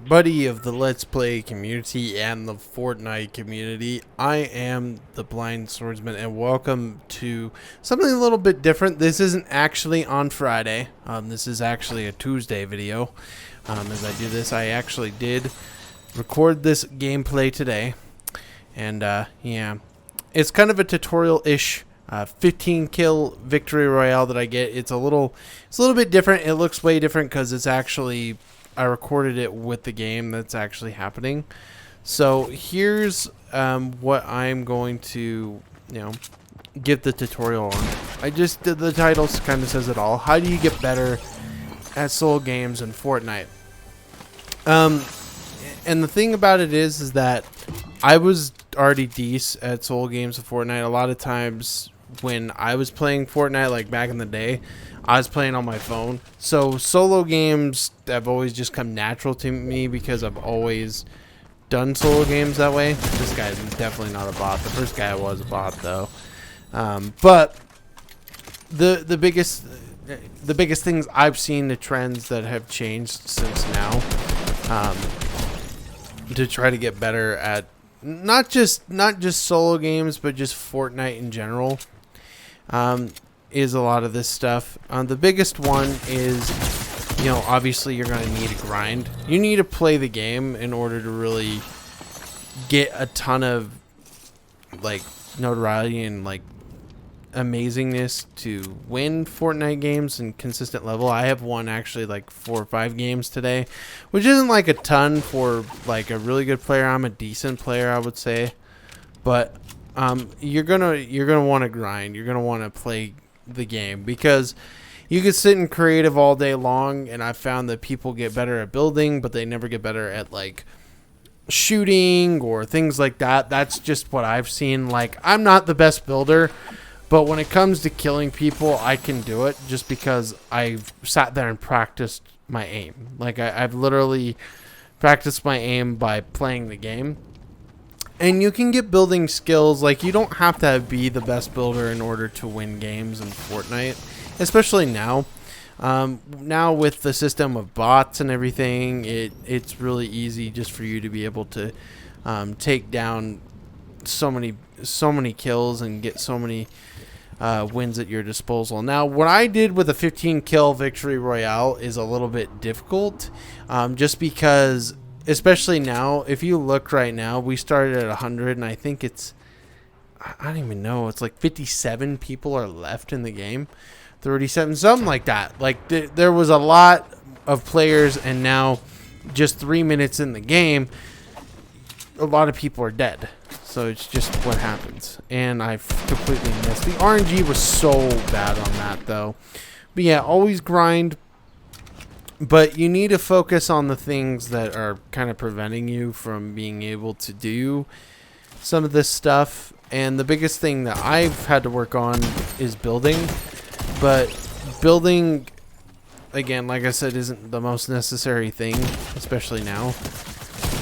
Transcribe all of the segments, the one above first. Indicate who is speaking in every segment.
Speaker 1: everybody of the Let's Play community and the Fortnite community. I am the Blind Swordsman, and welcome to something a little bit different. This isn't actually on Friday. This is actually a Tuesday video. As I do this, I actually did record this gameplay today, and yeah, it's kind of a tutorial-ish 15 kill victory royale that I get. It's a little bit different. It looks way different because it's actually, I recorded it with the game that's actually happening. So here's what I'm going to, give the tutorial on. I just did the title, kind of says it all. How do you get better at solo games in Fortnite? And the thing about it is that I was already decent at solo games of Fortnite. A lot of times when I was playing Fortnite, like back in the day, I was playing on my phone. So solo games have always just come natural to me because I've always done solo games that way. This guy's definitely not a bot. The first guy was a bot though. But the biggest things I've seen, the trends that have changed since now, to try to get better at not just solo games, but just Fortnite in general, is a lot of this stuff. The biggest one is, obviously you're going to need a grind. You need to play the game in order to really get a ton of like notoriety and like amazingness to win Fortnite games and consistent level. I have won actually like 4 or 5 games today, which isn't like a ton for like a really good player. I'm a decent player, I would say, but you're gonna want to grind. You're gonna want to play the game because you can sit in creative all day long, and I've found that people get better at building, but they never get better at like shooting or things like that. That's just what I've seen. Like, I'm not the best builder, but when it comes to killing people, I can do it just because I've sat there and practiced my aim. Like, I've literally practiced my aim by playing the game. And you can get building skills. Like, you don't have to be the best builder in order to win games in Fortnite, especially now. Now with the system of bots and everything, it's really easy just for you to be able to take down so many kills and get so many wins at your disposal. Now, what I did with a 15 kill victory royale is a little bit difficult, just because, especially now, if you look right now, we started at 100, and I think it's, I don't even know, it's like 57 people are left in the game, 37, something like that. Like, there was a lot of players, and now just 3 minutes in the game, a lot of people are dead. So it's just what happens. And I've completely missed. The RNG was so bad on that, though. But yeah, always grind. But you need to focus on the things that are kind of preventing you from being able to do some of this stuff. And the biggest thing that I've had to work on is building. But building, again, like I said, isn't the most necessary thing, especially now.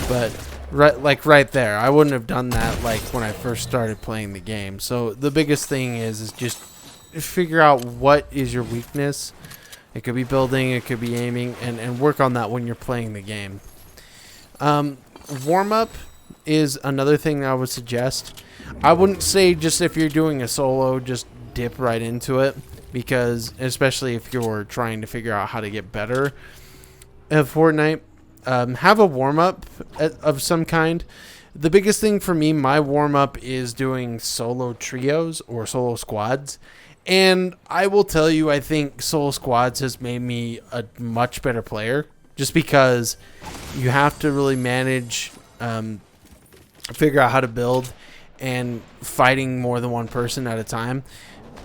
Speaker 1: But right there, I wouldn't have done that like when I first started playing the game. So the biggest thing is just figure out what is your weakness. It could be building, it could be aiming, and work on that when you're playing the game. Warm up is another thing I would suggest. I wouldn't say just if you're doing a solo, just dip right into it, because especially if you're trying to figure out how to get better at Fortnite. Have a warm-up of some kind. The biggest thing for me, my warm-up is doing solo trios or solo squads. And I will tell you, I think solo squads has made me a much better player. Just because you have to really manage, figure out how to build, and fighting more than one person at a time.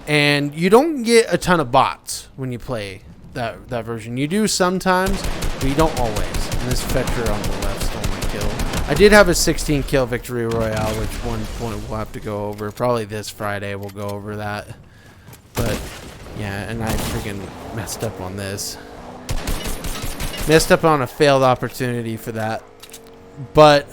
Speaker 1: And you don't get a ton of bots when you play that version. You do sometimes, but you don't always. And this fetcher on the left stole my kill. I did have a 16 kill victory royale, which one point we'll have to go over. Probably this Friday we'll go over that. But yeah, and I freaking messed up on this. Messed up on a failed opportunity for that. But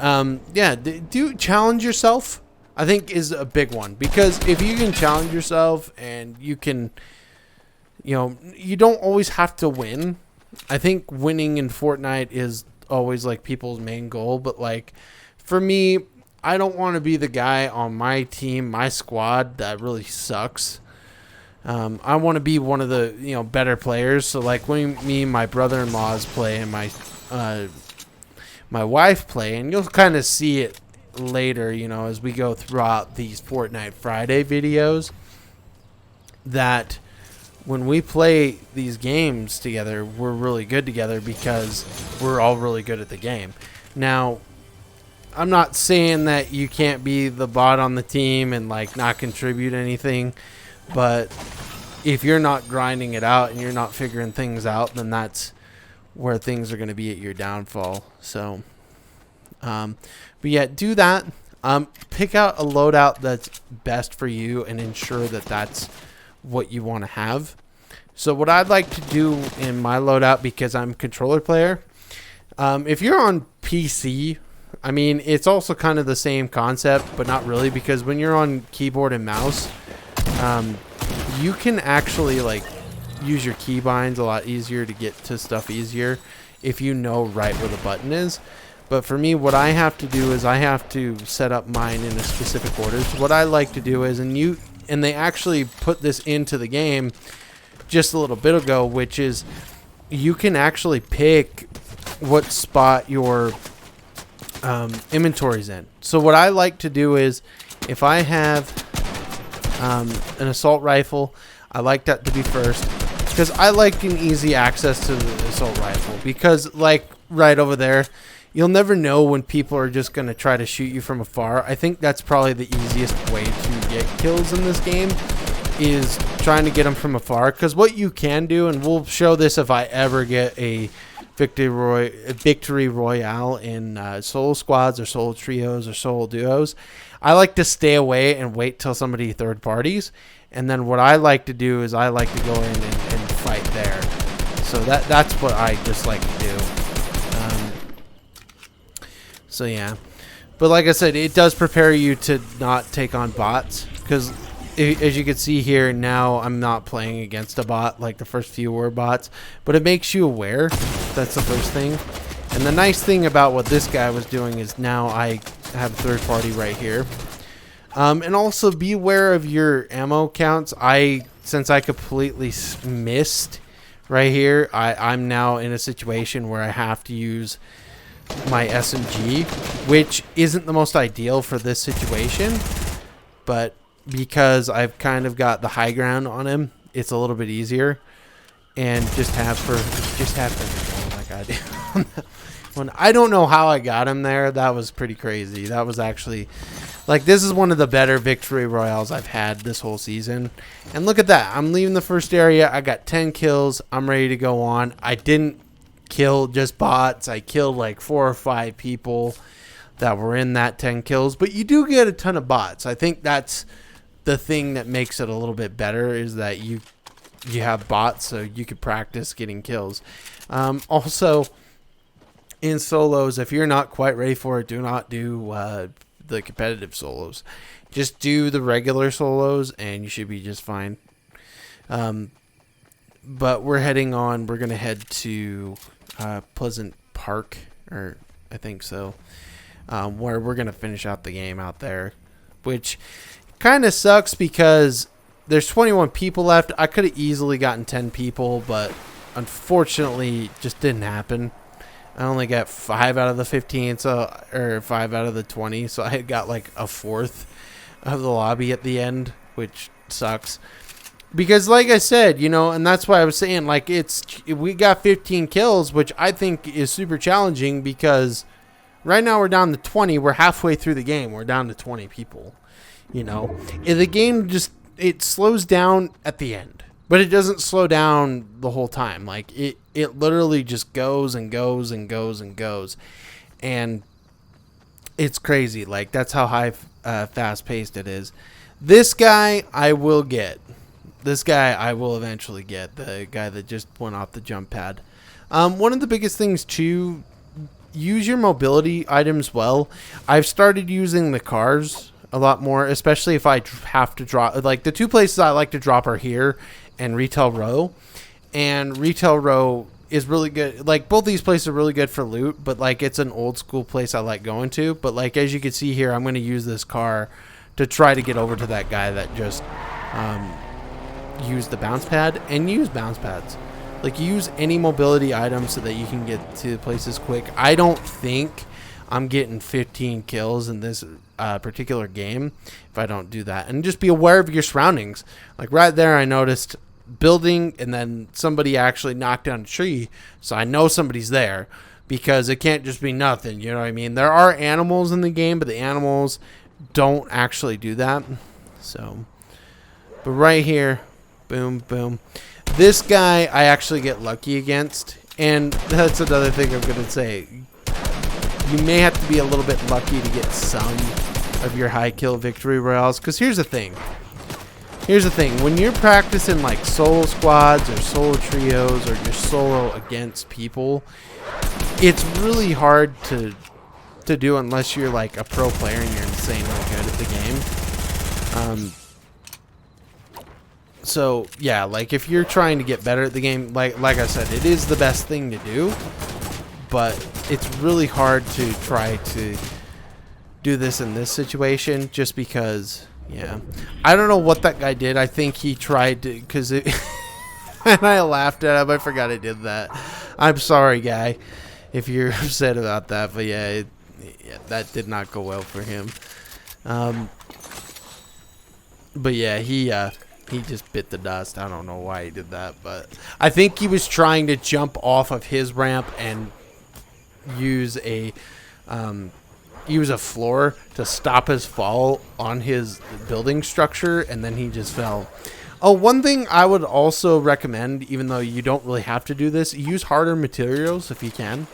Speaker 1: yeah, do challenge yourself, I think, is a big one. Because if you can challenge yourself and you can, you don't always have to win. I think winning in Fortnite is always like people's main goal, but like for me, I don't want to be the guy on my team, my squad that really sucks. I want to be one of the better players. So like when me and my brother-in-laws play and my wife play, and you'll kind of see it later, as we go throughout these Fortnite Friday videos, that when we play these games together, we're really good together because we're all really good at the game. Now, I'm not saying that you can't be the bot on the team and like not contribute anything, but if you're not grinding it out and you're not figuring things out, then that's where things are going to be at your downfall. So, but yeah, do that. Pick out a loadout that's best for you and ensure that that's what you want to have. So what I'd like to do in my loadout, because I'm a controller player, if you're on PC, I mean, it's also kind of the same concept, but not really, because when you're on keyboard and mouse, you can actually like use your keybinds a lot easier to get to stuff easier if you know right where the button is. But for me, what I have to do is I have to set up mine in a specific order. So what I like to do is, and they actually put this into the game just a little bit ago, which is you can actually pick what spot your inventory's in. So what I like to do is, if I have an assault rifle, I like that to be first, because I like an easy access to the assault rifle, because like right over there, you'll never know when people are just going to try to shoot you from afar. I think that's probably the easiest way to get kills in this game, is trying to get them from afar. Because what you can do, and we'll show this if I ever get a victory royale in solo squads or solo trios or solo duos, I like to stay away and wait till somebody third parties. And then what I like to do is I like to go in and fight there. So that's what I just like to do. So yeah, but like I said, it does prepare you to not take on bots, because as you can see here, now I'm not playing against a bot like the first few were bots, but it makes you aware. That's the first thing. And the nice thing about what this guy was doing is now I have third party right here. And also be aware of your ammo counts. Since I completely missed right here, I'm now in a situation where I have to use my SMG, which isn't the most ideal for this situation, but because I've kind of got the high ground on him, it's a little bit easier. And just have to like I do. When I don't know how I got him there, that was pretty crazy. That was actually like, this is one of the better victory royales I've had this whole season. And look at that, I'm leaving the first area. I got 10 kills. I'm ready to go on. I didn't kill just bots. I killed like 4 or 5 people that were in that 10 kills, but you do get a ton of bots. I think that's the thing that makes it a little bit better, is that you have bots, so you could practice getting kills. Also in solos, if you're not quite ready for it, do not do the competitive solos. Just do the regular solos and you should be just fine. But we're going to head to Pleasant Park, or I think so, where we're going to finish out the game out there, which kind of sucks because there's 21 people left. I could have easily gotten 10 people, but unfortunately it just didn't happen. I only got 5 out of the 15, or 5 out of the 20, so I had got like a fourth of the lobby at the end, which sucks. Because like I said, and that's why I was saying, like, we got 15 kills, which I think is super challenging, because right now we're down to 20. We're halfway through the game. We're down to 20 people, And the game it slows down at the end, but it doesn't slow down the whole time. Like, it literally just goes and goes and goes and goes. And it's crazy. Like, that's how fast paced it is. This guy I will get. This guy I will eventually get, the guy that just went off the jump pad. One of the biggest things, too, use your mobility items well. I've started using the cars a lot more, especially if I have to drop. Like, the 2 places I like to drop are here and Retail Row. And Retail Row, is really good. Like, both these places are really good for loot, but like it's an old school place I like going to. But like as you can see here, I'm going to use this car to try to get over to that guy that just used the bounce pad, and use bounce pads. Like, use any mobility item so that you can get to places quick. I don't think I'm getting 15 kills in this particular game if I don't do that. And just be aware of your surroundings. Like right there, I noticed building, and then somebody actually knocked down a tree, so I know somebody's there, because it can't just be nothing. You know what I mean? There are animals in the game, but the animals don't actually do that. So, but right here, boom, boom. This guy I actually get lucky against, and that's another thing I'm gonna say. You may have to be a little bit lucky to get some of your high kill victory royales, because here's the thing. When you're practicing like solo squads or solo trios or just solo against people, it's really hard to do unless you're like a pro player and you're insanely good at the game. So yeah, like if you're trying to get better at the game, like I said, it is the best thing to do, but it's really hard to try to do this in this situation, just because, yeah, I don't know what that guy did. I think he tried to, because it and I laughed at him. I forgot I did that. I'm sorry, guy, if you're upset about that, but yeah, that did not go well for him. But yeah, he just bit the dust. I don't know why he did that, but I think he was trying to jump off of his ramp and use a floor to stop his fall on his building structure, and then he just fell. Oh, one thing I would also recommend, even though you don't really have to do this, use harder materials if you can.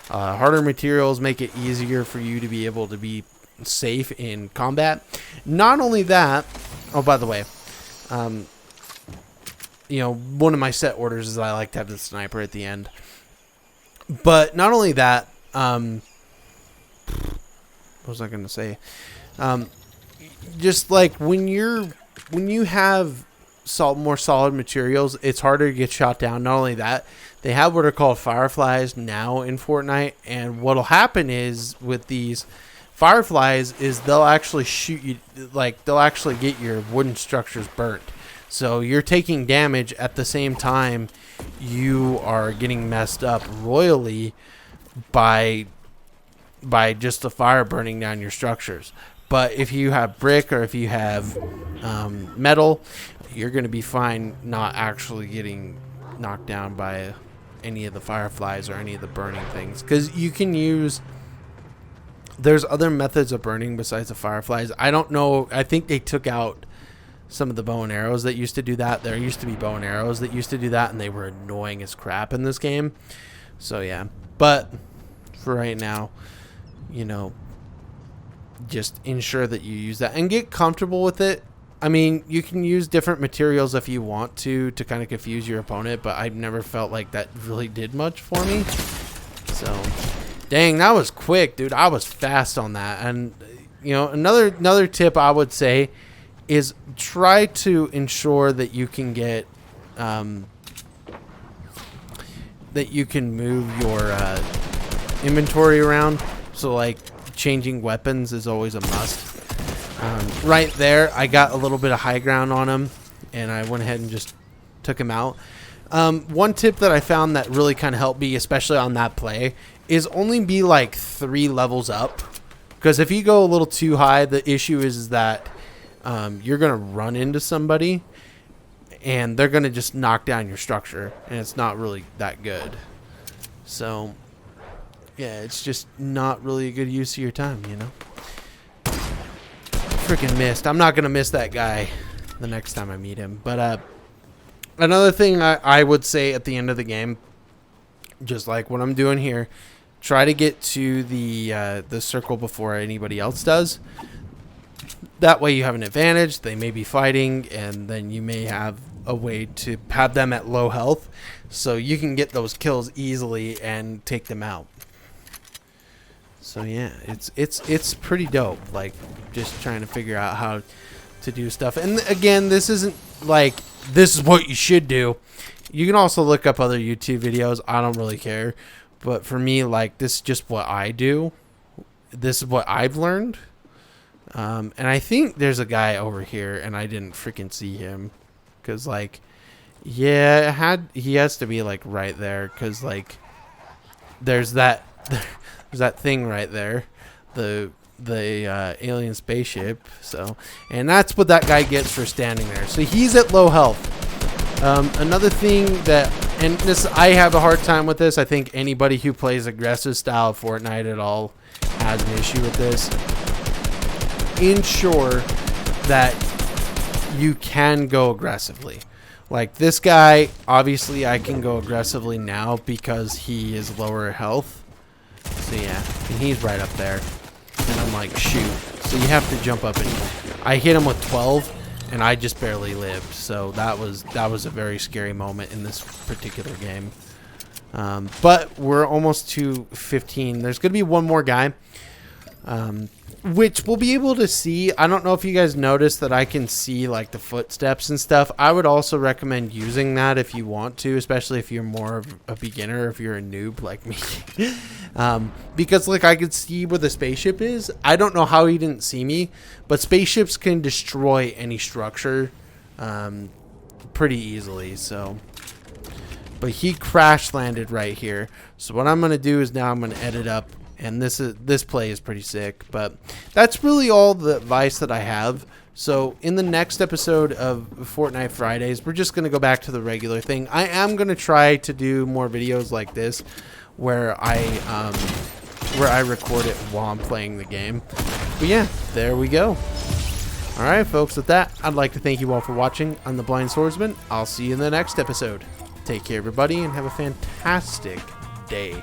Speaker 1: Harder materials make it easier for you to be able to be safe in combat. Not only that, oh, by the way, you know, one of my set orders is I like to have the sniper at the end. But not only that, what was I going to say? Just like when you have more solid materials, it's harder to get shot down. Not only that, they have what are called fireflies now in Fortnite, and what'll happen is with these fireflies is they'll actually shoot you, like they'll actually get your wooden structures burnt. So you're taking damage at the same time you are getting messed up royally by just the fire burning down your structures. But if you have brick or if you have metal, you're going to be fine not actually getting knocked down by any of the fireflies or any of the burning things. Because you can use... There's other methods of burning besides the fireflies. I don't know. I think they took out some of the bow and arrows that used to do that. There used to be bow and arrows that used to do that, and they were annoying as crap in this game. So, yeah. But for right now, you know, just ensure that you use that and get comfortable with it. I mean, you can use different materials if you want to kind of confuse your opponent, but I've never felt like that really did much for me. So, dang, that was quick, dude. I was fast on that. And, you know, another tip I would say is try to ensure that you can get, that you can move your inventory around. So, like, changing weapons is always a must. Right there, I got a little bit of high ground on him, and I went ahead and just took him out. One tip that I found that really kind of helped me, especially on that play, is only be like 3 levels up. Because if you go a little too high, the issue is that you're going to run into somebody, and they're going to just knock down your structure, and it's not really that good. So, yeah, it's just not really a good use of your time, you know? Freaking missed. I'm not going to miss that guy the next time I meet him. But another thing I would say at the end of the game, just like what I'm doing here, try to get to the circle before anybody else does. That way you have an advantage. They may be fighting, and then you may have a way to have them at low health, so you can get those kills easily and take them out. So yeah, it's pretty dope. Like, just trying to figure out how to do stuff. And again, this isn't like this is what you should do. You can also look up other YouTube videos. I don't really care. But for me, like, this is just what I do. This is what I've learned. And I think there's a guy over here, and I didn't freaking see him. Because, like, yeah, he has to be, like, right there. Because, like, there's that thing right there. The alien spaceship. So, and that's what that guy gets for standing there. So he's at low health. Another thing that, and this, I have a hard time with this. I think anybody who plays aggressive style of Fortnite at all has an issue with this. Ensure that you can go aggressively. Like this guy, obviously I can go aggressively now because he is lower health. So yeah, and he's right up there. And I'm like, shoot. So you have to jump up, and I hit him with 12. And I just barely lived, so that was a very scary moment in this particular game. But we're almost to 15. There's going to be one more guy, which we'll be able to see. I don't know if you guys noticed that I can see like the footsteps and stuff. I would also recommend using that if you want to, especially if you're more of a beginner, if you're a noob like me. Because like I could see where the spaceship is. I don't know how he didn't see me, but spaceships can destroy any structure pretty easily. So, but he crash landed right here. So what I'm gonna do is now I'm gonna edit up, and this play is pretty sick. But that's really all the advice that I have. So in the next episode of Fortnite Fridays, we're just gonna go back to the regular thing. I am gonna try to do more videos like this, where I record it while I'm playing the game. But yeah, there we go. Alright folks, with that, I'd like to thank you all for watching. I'm the Blind Swordsman. I'll see you in the next episode. Take care everybody, and have a fantastic day.